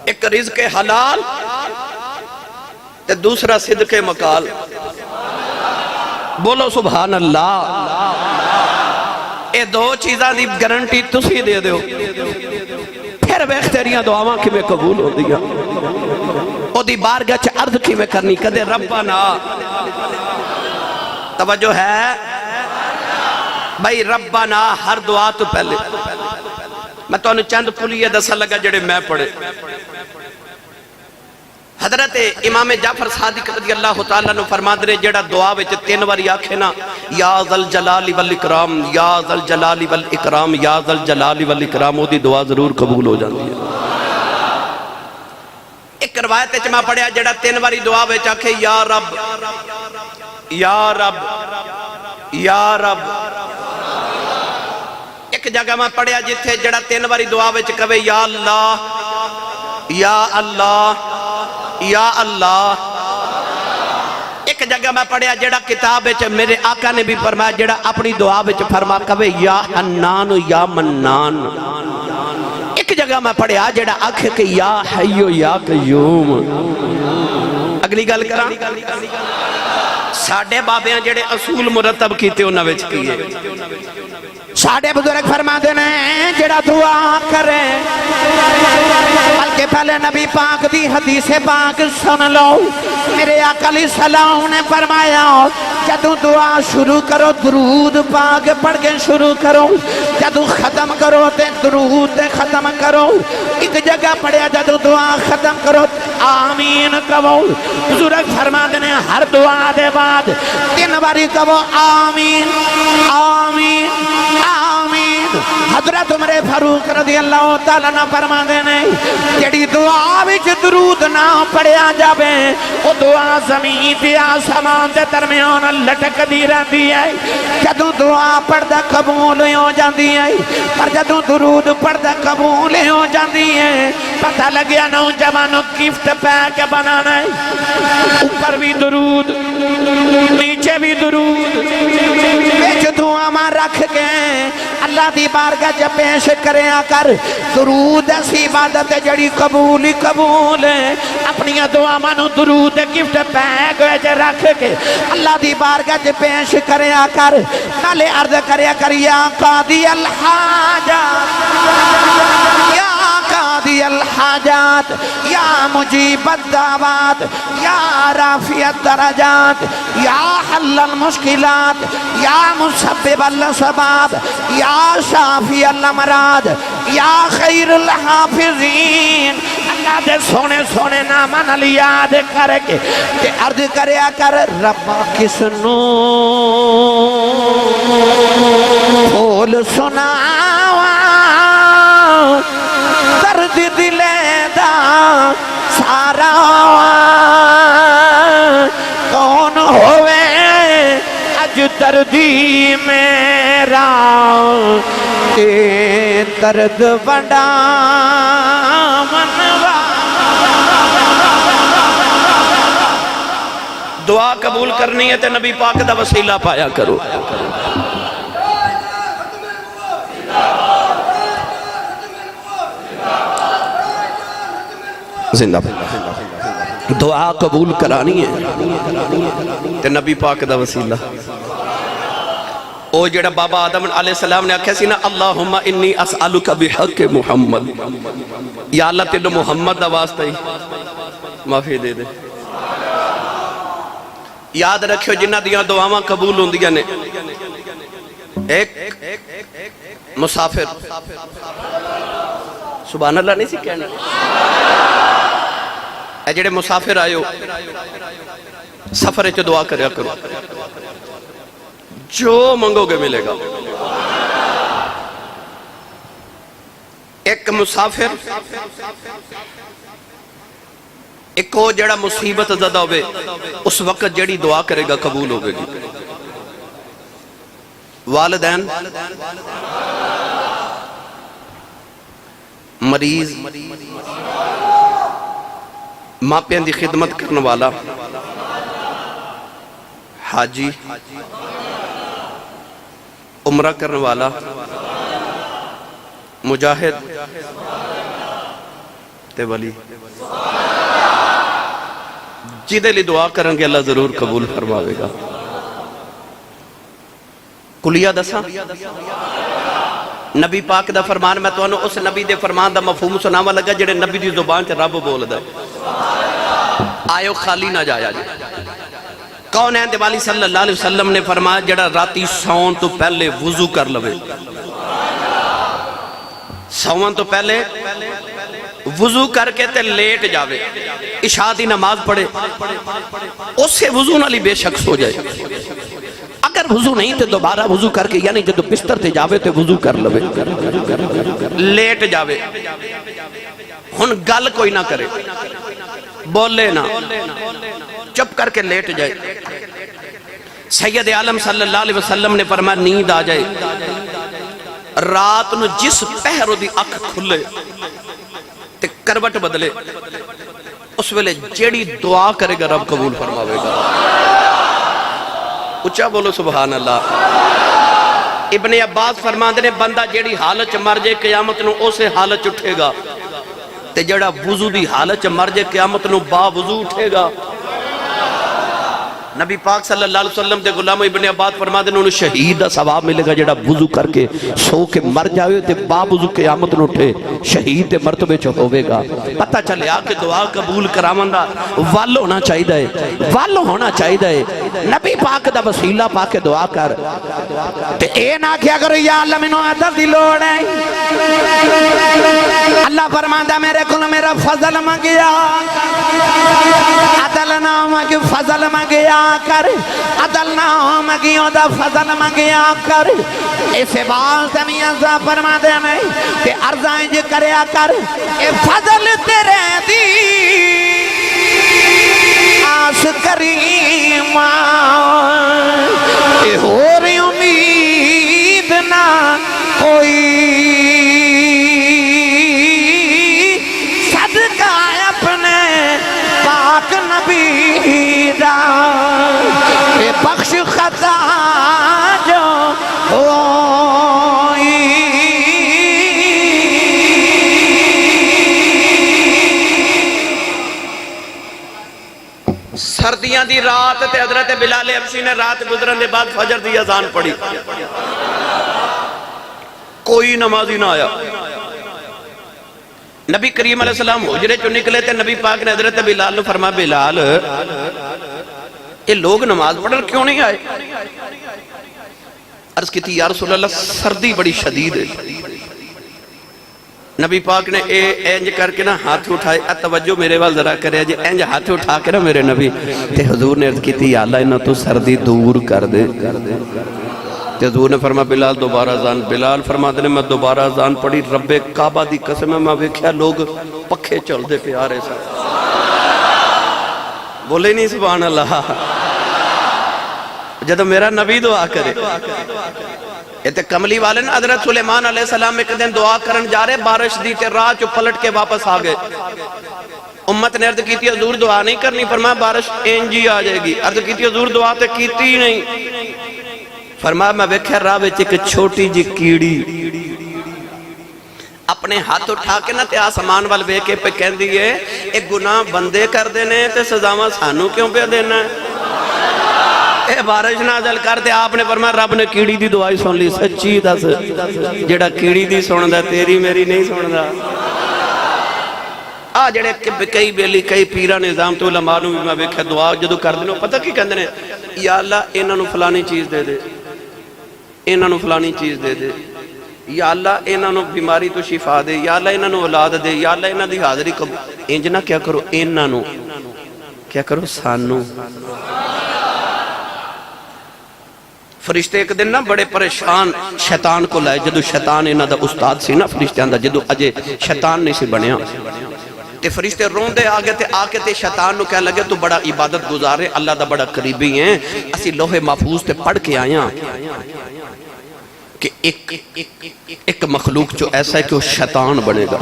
[SPEAKER 2] ایک رزق حلال تے دوسرا صدق مقال بولو سبحان اللہ. اے دو چیزاں دی گارنٹی تسی دے دیو پھر ویکھ تیریاں دعاواں کیویں قبول ہوندیاں. او دی بارگاہ چ عرض کیویں کرنی کدے ربنا. توجہ ہے بھائی ربنا ہر دعا تو پہلے میں تو انہوں چند کلیے دسا لگا جڑے میں پڑھے. حضرت امام جعفر صادق رضی اللہ تعالیٰ نے فرما دے جڑا دعا وچ 3 واری آکھے نا یا ذل جلال والاکرام یا ذل جلال والاکرام یا ذل جلال والاکرام وہ دی دعا ضرور قبول ہو جاندی ہے. ایک روایت وچ میں پڑھیا جڑا 3 واری دعا وچ آکھے یا رب یا رب یا رب. ایک جگہ میں پڑھیا جتھے جڑا 3 واری دعا وچ کہے یا اللہ یا اللہ یا اللہ. ایک جگہ میں پڑھیا جڑا کتاب وچ میرے آقا نے بھی فرمایا جڑا اپنی دعا وچ فرما کہے یا حنان یا منان. ایک جگہ میں پڑھیا جڑا آکھے کہ یا حی یا قیوم. اگلی گل کراں ساڑھے بابیاں جڑے اصول مرتب کیتے انہاں وچ کیے.
[SPEAKER 1] ساڑھے بزرگ فرما دینے جڑا دعا کرے بلکہ پہلے نبی پاک دی حدیث پاک سن لو. میرے آقا علیہ السلام نے فرمایا جدوں دعا شروع کرو درود پاک پڑھ کے شروع کرو. جدوں ختم کرو تے درود ختم کرو. ایک جگہ پڑھیا جدوں دعا ختم کرو آمین کہو. بزرگ فرما دینے ہر دعا دے بعد 3 باری کہو آمین آمین آمین. حضرت عمر فاروق رضی اللہ تعالیٰ نہ فرما دینے جڑی دعا وچ درود نہ پڑھیا جاوے وہ دعا زمین تے آسمان دے درمیان لٹک دی رہندی ہے. جدوں دعا پڑھدا قبول ہو جاندی ہے پر جدوں درود پڑھدا قبول ہو جاندی ہے. پتہ لگیا نوجوانوں گفٹ پیک بنانا ہے اوپر بھی درود نیچے بھی درود وچ دعا ماں رکھ کے اللہ دی بارگاہ جب پیش کریا کر. درود ایسی عبادت ہے جڑی قبول ہی قبول ہے. اپنی دعا مانو درود گفٹ پیک وچ رکھ کے اللہ دی بارگاہ جب پیش کریا کر. نالے عرض کریا کر یا قاضی الحاجات یا قاضی الحاجات یا مجیب الدعوات یا رافع الدرجات یا حل المشکلات یا مسبب الاسباب یا شافی الامراض یا خیر الحافظین. اللہ دے سونے سونے نامہ نال یاد کر کے کہ عرض کریا کر ربا کسنو پھول سناوا درد دلے دا سارا کون ہوئے اج دردی میرا تے درد بڑا منوا.
[SPEAKER 2] دعا قبول کرنی ہے تے نبی پاک دا وسیلہ پایا کرو. زندہ دعا قبول کرانی ہے تے نبی پاک دا وسیلہ. او جڑا بابا آدم علیہ السلام نے آکھیا سی نا اللہم انی اسألک بحق محمد یا اللہ تینو محمد دا واسطہ ہی معافی دے دے. یاد رکھو جنہ دیاں دعاواں قبول ہوندیاں نے ایک مسافر سبحان اللہ نہیں سی کہنا اے جڑے مسافر آئے ہو سفر چ دعا کریا کرو جو منگو گے ملے گا. ایک مسافر ایک ہو جڑا مصیبت زدہ ہوئے اس وقت جڑی دعا کرے گا قبول ہوگے گی. والدین مریض ماں پیاں دی خدمت کرنے والا حاجی عمرہ کرنے والا مجاہد تے ولی جیدے لی دعا کریں گے اللہ ضرور قبول فرماوے گا. کلیہ دسا نبی پاک دا فرمان میں تو اس نبی دے فرمان دا مفہوم سناوا لگا جڑے نبی دی زبان چ رب بول دا آئیو خالی نہ جایا جی کون ہے دیوالی صلی اللہ علیہ وسلم نے فرمایا جڑا راتی سون تو پہلے وضو کر لوے سون تو پہلے وضو کر کے تے لیٹ جاوے عشاء دی نماز پڑھے اس سے وضو نالی بے شخص ہو جائے اگر وضو نہیں تے دوبارہ وضو کر کے یعنی جدو بستر تے جاوے تے وضو کر لوے لیٹ جاوے ہن گل کوئی نہ کرے بولے نہ چپ کر کے لیٹ جائے سید عالم صلی اللہ علیہ وسلم نے فرمایا نیند آ جائے رات نو جس پہرو دی اکھ کھلے تے کروٹ بدلے اس ویلے جیڑی دعا کرے گا رب قبول فرماوے گا اچھا بولو سبحان اللہ ابن عباس فرماندے نے بندہ جیڑی حالت مر جائے قیامت نو اسے حالت اٹھے گا تے جڑا وضو دی حالت مر جائے قیامت نو با وضو اٹھے گا نبی پاک صلی اللہ علیہ وسلم دے غلام ابن عباس فرماتے ہیں انہوں شہید دا ثواب ملے گا جڑا وضو کر کے سو کے مر جاوے تے با وضو قیامت نو اٹھے شہید دے مرتبے چ ہوے گا پتہ چلے آ کے دعا قبول کراون دا ول ہونا چاہیے ول ہونا چاہیے نبی پاک دا وسیلہ پا کے دعا کر
[SPEAKER 1] تے اے نہ کیا کرو یا اللہ مینوں عدل دی لوڑ ہے اللہ فرماندا میرے کول میرا فضل منگیا عدل نہ مانگ فضل منگیا کر عدل نہ مگیوں دا فضل مگیا کر اسے بات میاں صاحب فرما دے میں کہ عرضائیں جو کریا کر اے فضل تیرے دی آس کریم اے ہو رہی امید نہ کوئی صدقہ اپنے پاک نبی دا اے بخش خطا جو ہوئی
[SPEAKER 2] سردیاں دی رات تے حضرت بلال حبشی نے رات گزرن دے بعد فجر دی اذان پڑھی کوئی نمازی نہ آیا نبی کریم علیہ السلام حجرے چو نکلے تھے نبی پاک نے حضرت بلال نے فرمایا بلال یہ لوگ نماز پڑھن کیوں نہیں آئے عرض کی تھی یا رسول اللہ سردی بڑی شدید ہے نبی پاک نے اینج کر کے نا ہاتھ اٹھائے توجہ میرے وال ذرا کرے جی اینج ہاتھ اٹھا کے نا میرے نبی تے حضور نے عرض کی تھی یا اللہ انہاں تو سردی دور کر دے تے حضور نے فرمایا بلال دوبارہ اذان بلال فرماتے نے میں دوبارہ اذان پڑھی رب کعبہ دی قسم ہے میں ویکھیا لوگ پکھے چل دے پہ آ رہے سا بولے نہیں سبحان اللہ جدو میرا نبی دعا کرے یہ تے کملی والے نا حضرت سلیمان علیہ السلام ایک دن دعا کرن جا رہے بارش دی تے راہ چو پلٹ کے واپس آ گئے امت نے عرض کی تھی حضور دعا نہیں کرنی فرمایا بارش انجی آ جائے گی عرض کی تھی حضور دعا تے کیتی ہی نہیں فرمایا میں ویکھیا راہ وچ ایک چھوٹی جی کیڑی اپنے ہاتھ اٹھا کے نہ تے آسمان وال ویکھ کے پہ کہندی ہے اے گناہ بندے کر دینے تے سزاواں سانو کیوں پہ دینا ہے اے بارش نازل کرتے آپ نے فرمایا رب نے کیڑی دی دعائی سن لی سچی دس جڑا کیڑی دی سندا تیری میری نہیں سندا آ جڑے کئی بیلی کئی پیرا نظام تو علماء نو میں ویکھیا دعا جدو کر دینا پتہ کی کہندے نے یا اللہ انہاں نو فلانی چیز دے دے انہاں نو فلانی چیز دے دے یا اللہ انہاں نو بیماری تو شفا دے یا اللہ انہاں نو اولاد دے یا اللہ انہاں دی حاضری قبول انج نہ کیا کرو انہاں نو کیا کرو سانو فرشتے ایک دن نا بڑے پریشان شیطان کو لائے جدو شیطان انہاں دا استاد سی نا فرشتیاں دا جدو اجے شیطان نہیں سی بنیا تے فرشتے روندے آگے تے آکے تے شیطان نو کہہ لگے تو بڑا عبادت گزارے اللہ دا بڑا قریبی ہیں اسی لوح محفوظ تے پڑھ کے آیاں کہ ایک مخلوق جو ایسا ہے کہ وہ شیطان بنے گا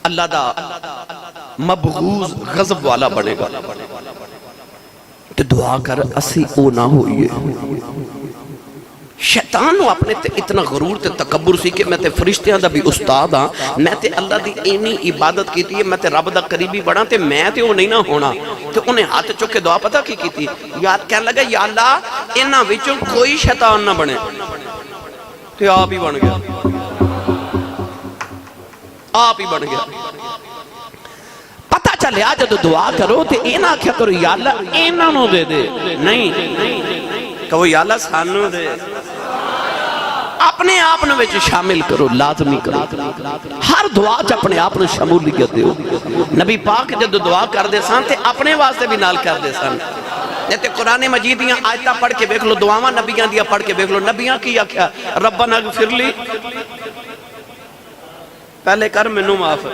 [SPEAKER 2] اللہ دا مبغوض غضب والا بنے گا تو دعا کر اسی او نہ ہوئیے شیطان نو اپنے تے اتنا غرور تے تکبر سی کہ میں تے فرشتیاں دا بھی استاد ہاں، میں تے اللہ دی اینی عبادت کیتی ہے، میں تے رب دا قریبی بڑھا تے میں تے وہ نہیں نہ ہونا۔ تے انہیں ہاتھ چکے دعا پتہ کی کیتی، یاد کہنے لگا یا اللہ انہاں وچوں کوئی شیطان نہ بنے، تے آپ ہی بن گیا، آپ ہی بن گیا۔ پتہ چلیا جب دعا کرو تے اینا کیا کرو یا اللہ اینا نو دے دے، نہیں کہو یا اللہ سانو دے، اپنے آپ نے وچ شامل کرو، لازمی کرو، ہر دعا چ اپنے آپ نے شمولیت دیو۔ نبی پاک جب دعا کر دے سن تے اپنے واسطے بھی نال کر دے سن۔ تے قرآن مجید دیاں آیتاں پڑھ کے دیکھ لو، دعاواں نبیاں دیاں پڑھ کے دیکھ لو، نبیاں کی آکھیا ربنا اغفر لی، پہلے کر مینوں معاف،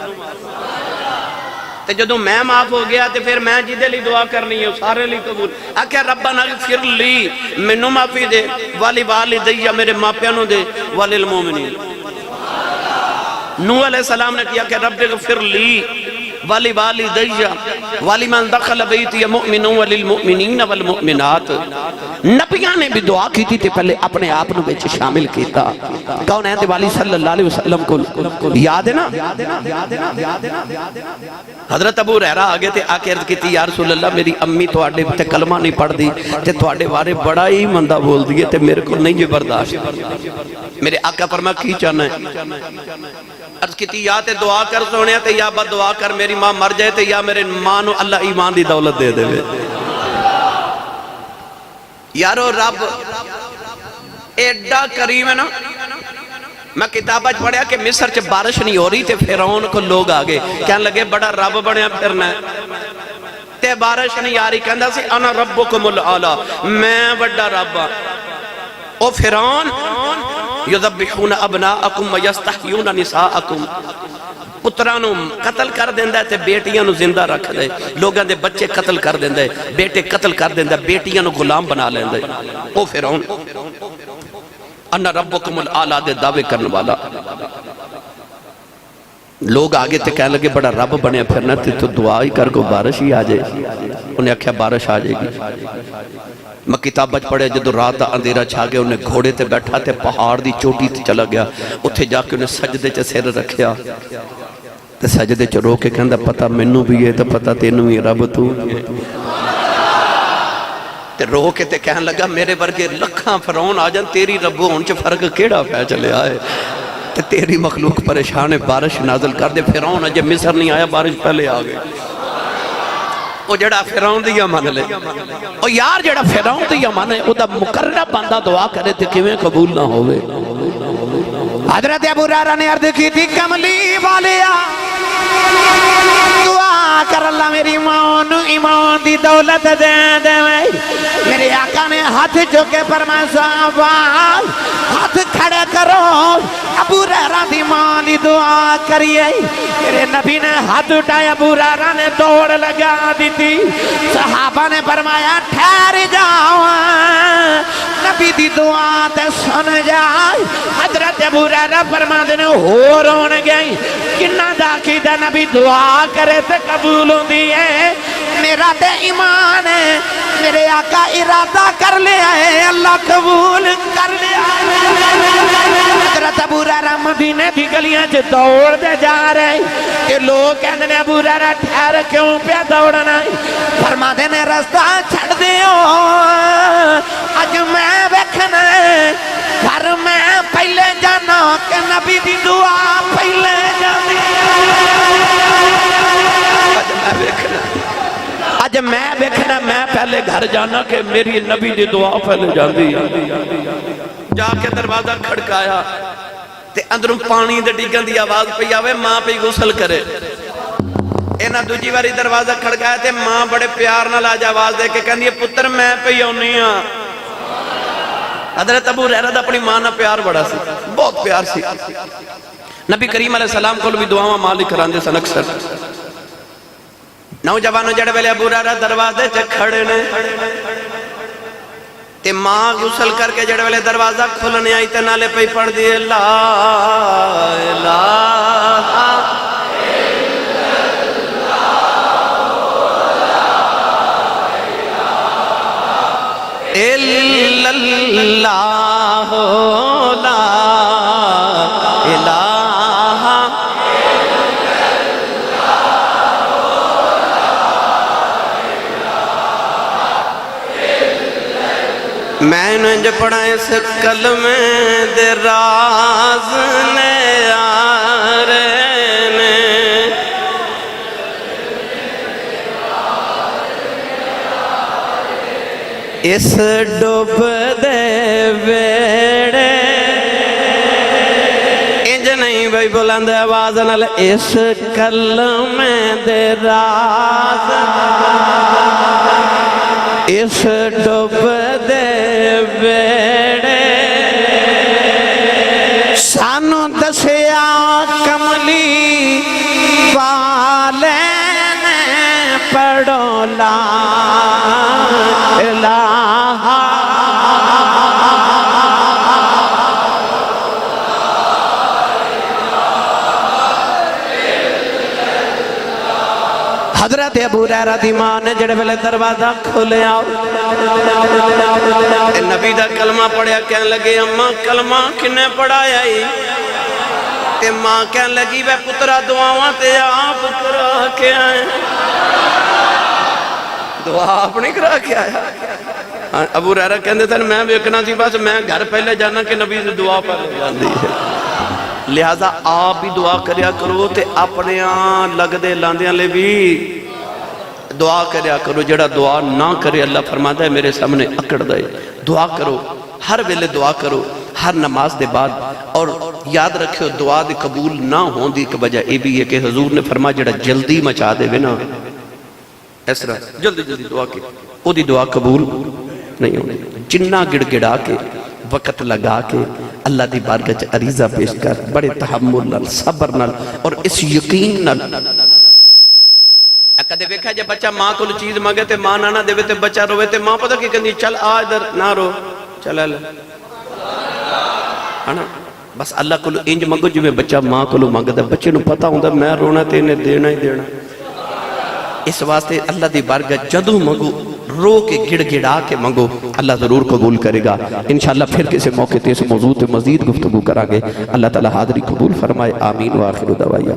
[SPEAKER 2] تے جدوں میں معاف ہو گیا تے پھر میں جدے لی دعا کرنی ہے سارے لی قبول۔ آکھیا ربنا اغفر لی، مینوں معافی دے، والی والدی میرے ماپیانوں دے، وللمومنین۔ نوح علیہ السلام نے کیا کہ رب اغفر لی والی والدی ولمن دخل بیتی مؤمن وللمؤمنین والمؤمنات۔ نبیاں نے بھی دعا کی تھی پہلے اپنے آپ نے بچ شامل کیتا۔ کون ہے والی صلی اللہ علیہ وسلم کو یاد ہے نا؟ حضرت ابو ہریرہ آگے تھے آ کے عرض کی تھی یا رسول اللہ میری امی تو آڈے تے کلمہ نہیں پڑھ دی تے تو آڈے بارے بڑا ہی مندہ بول دیئے تے میرے کو نہیں یہ برداشت۔ میرے آقا فرما کی چاہنا ہے؟ عرض کی تھی یا تے دعا کر سونے تے یا بد دعا کر میری ماں مر جائے تے یا میرے ماں نو اللہ ایمان دی دولت دے دے۔ یارو رب ایڈا کریم ہے نا، میں کتابہ پڑھیا کہ مصر چ بارش نہیں ہو رہی تے فرعون کو لوگ آگے کہنے لگے بڑا رب بڑھیا پھرنا ہے تے بارش نہیں آ رہی، کہندہ سی انا ربکم العالی، میں بڑا رب ہاں۔ او فرعون یذبحون ابناءکم ویستحیون نساءکم، پترانو قتل کر دیندہ ہے تے بیٹیاں نو زندہ رکھ دے، لوگاں دے بچے قتل کر دیندہ ہے، بیٹے قتل کر دیندہ ہے، بیٹیاں نو غلام بنا لیندہ ہے۔ او فرعون انا ربکم العالی دے دعوے کرنے والا۔ لوگ آگے تے کہنے لگے بڑا رب بنے پھرنا تے تو دعا ہی کر کو بارش ہی آ جائے۔ انہیں آکھیا بارش آ جائے گی۔ میں کتابہ پڑھے جدو رات دا اندھیرا چھا گیا، انہیں گھوڑے تے بیٹھا تے پہاڑ دی چوٹی تے چلا گیا، اتھے جا کے انہیں سجدے چ سر رکھیا تے سجدے چ رو کے کہندہ پتہ مینوں بھی ہے تے پتہ تینوں ہی رب تو تے رو کے تے کہنے لگا میرے ورگے لکھاں فرعون آ جان تیری ربو ہون چ فرق کیڑا پہ چلے آئے تے تیری مخلوق پریشان ہے، بارش نازل کر دے۔ فرعون اجے مصر نہیں آیا، بارش پہلے آ گئی۔ او جڑا فرعون دیا من لے، او یار جڑا فرعون دیا من ہے او دا مقررہ بندہ دعا کرے تے کیویں قبول نہ ہوئے۔
[SPEAKER 1] حضرت ابو ہریرہ نے عرض کی تھی کملی والیا دعا کر اللہ میری ماں نو ایمان دی دولت دے دے۔ میرے آقا نے ہاتھ چکے فرمایا صحابہ ہاتھ کھڑے کرو، ابو ہریرہ دی ماں دی دعا کریے۔ میرے نبی نے ہاتھ اٹھایا، ابو ہریرہ نے دوڑ لگا دی تھی۔ صحابہ نے فرمایا ٹھہر جاؤ، نبی دی دعا تے سن جائے۔ حضرت ابو ہریرہ فرما دینے ہو رون گئی کنہ داکی دا نبی دعا کرے تے قبول ہوں دیئے۔ میرا تے ایمان ہے، میرے آقا ارادہ کر لیا ہے، اللہ قبول کر لیا ہے۔ حضرت ابو ہریرہ مدینے دی گلیاں چھ دوڑ دے جا رہے، کہ لوگ کہنے نے ابو ہریرہ ٹھہر کیوں پہ دوڑنا ہے؟ فرما دینے رستہ چھڑ دیو، آج میں بیکھنا ہے گھر میں پہلے جانا کہ نبی دی دعا پہلے جانا۔
[SPEAKER 2] آج میں بیکھنا میں پہلے گھر جانا کہ میری نبی دی دعا پہلے جاندی۔ جا کے دروازہ کھڑکایا تے اندروں پانی دے ڈیگن دی آواز پہ آوے، ماں پہ غسل کرے۔ اینا دوجی واری دروازہ کھڑکایا تے ماں بڑے پیار نہ لاج آواز دے کے کہندی ہے پتر میں پہ یونی ہاں۔ حضرت ابو ہریرہ دا اپنی ماں نہ پیار بڑا سی، بہت پیار سی۔ نبی کریم علیہ السلام کو بھی دعاواں مالک کراندے سن اکثر۔ نوجوانوں جڑے ویلے ابو ہریرہ دروازے چ کھڑے نے تے ماں غسل کر کے جڑے ویلے دروازہ کھلنے آئی تے نالے پہ پڑھ دیے لا الہ الا اللہ میں نے پڑھا اس کلمے دے راز نے یارے نے اس ڈوب دے ویڑے انج نہیں بھائی بلند آواز نال اس کلمے دے راز اس ڈوب دے ویڑے
[SPEAKER 1] سانو دسیا کملی والے نے پڑھو لا الہ حضرت ابو ہریرہ دی ماں نے جڑے ویلے دروازہ کھولیا
[SPEAKER 2] نبی دا کلمہ پڑھیا کہنے لگے اماں کلمہ کنے پڑھایا ہی تے ماں کہنے لگی وے پترہ دعاواں تے آپ کرا کے آئے دعا آپ نہیں کرا کے آیا ابو ہریرہ کہندے تھے میں ویکھنا سی بس میں گھر پہلے جانا کہ نبی سے دعا پہلے جاندی ہے لہذا آپ بھی دعا کریا کرو تے اپنے آن لگ دے لاندیاں لے بھی دعا کریا کرو جڑا دعا نہ کرے اللہ فرماتا ہے میرے سامنے اکڑ دے دعا کرو ہر ویلے دعا کرو ہر نماز دے بعد اور یاد رکھو دعا دے قبول نہ ہون دی ایک وجہ یہ بھی ہے کہ حضور نے فرمایا جڑا جلدی مچا دے وے نا اس طرح جلدی جلدی دعا کی او دی دعا قبول نہیں ہونی جنہ گڑ گڑا کے وقت لگا کے اللہ دی بارگاہ چ عریضہ پیش کر بڑے تحمل نال صبر نال اور اس یقین نال کدے ویکھا جے بچہ ماں کو چیز مانگے تے ماں نہ دے تے بچہ روے تے ماں پتہ کی کہندی چل آ ادھر نہ رو چل ہے نا بس اللہ کو انج منگو جو بچہ ماں کو مانگدا بچے نو پتہ ہوندا میں رونا تے نے دینا ہی دینا اس واسطے اللہ دی بارگاہ جدوں منگو رو کے گڑ گڑا کے منگو اللہ ضرور قبول کرے گا انشاءاللہ پھر کسی موقع تے اس موضوع تے مزید گفتگو کرا گے اللہ تعالی حاضری قبول فرمائے آمین و آخر دعوانا